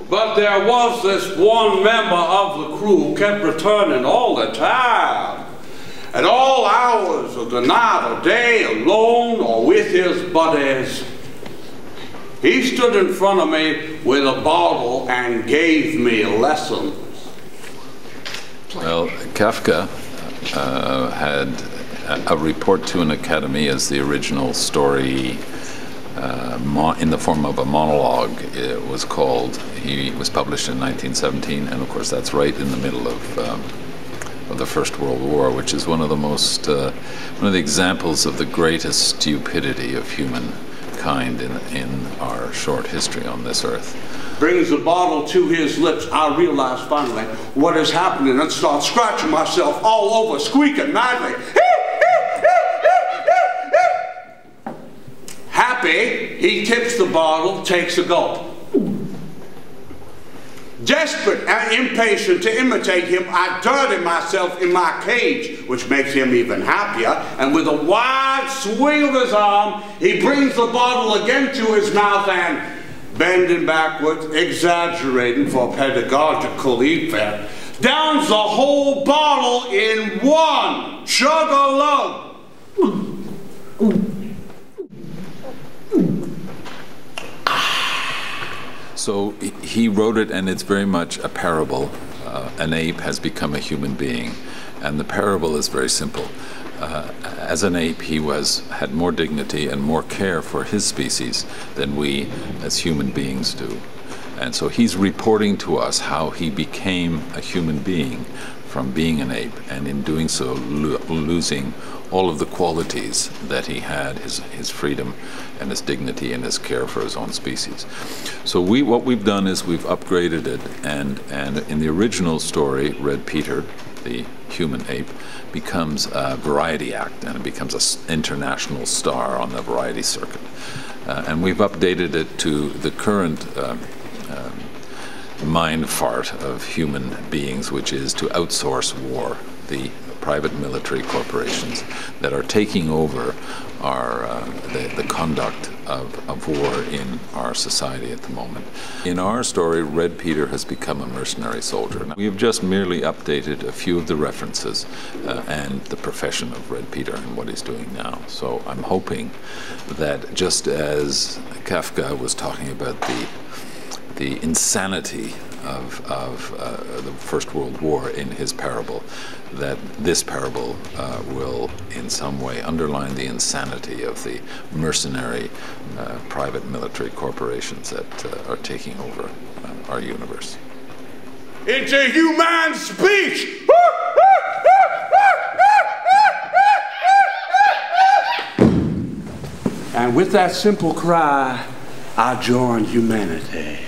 But there was this one member of the crew who kept returning all the time, at all hours of the night or day, alone or with his buddies. He stood in front of me with a bottle and gave me lessons. Well, Kafka had a report to an academy as the original story in the form of a monologue. It was called. He was published in 1917, and of course that's right in the middle of the First World War, which is one of the examples of the greatest stupidity of humankind in our short history on this earth. Brings the bottle to his lips. I realize finally what is happening and start scratching myself all over, squeaking madly. Happy, he tips the bottle, takes a gulp. Desperate and impatient to imitate him, I dirty myself in my cage, which makes him even happier, and with a wide swing of his arm, he brings the bottle again to his mouth and, bending backwards, exaggerating for pedagogical effect, downs the whole bottle in one chug-a-lug. So he wrote it, and it's very much a parable. An ape has become a human being, and the parable is very simple. As an ape, he had more dignity and more care for his species than we as human beings do. And so he's reporting to us how he became a human being from being an ape, and in doing so losing all of the qualities that he had, his freedom and his dignity and his care for his own species. So what we've done is we've upgraded it, and in the original story, Red Peter, the human ape, becomes a variety act, and it becomes an international star on the variety circuit. And we've updated it to the current mind fart of human beings, which is to outsource war. The private military corporations that are taking over the conduct of war in our society at the moment. In our story, Red Peter has become a mercenary soldier. Now, we have just merely updated a few of the references and the profession of Red Peter and what he's doing now. So I'm hoping that just as Kafka was talking about the insanity of the First World War in his parable, that this parable will in some way underline the insanity of the mercenary private military corporations that are taking over our universe. Into human speech! And with that simple cry, I join humanity.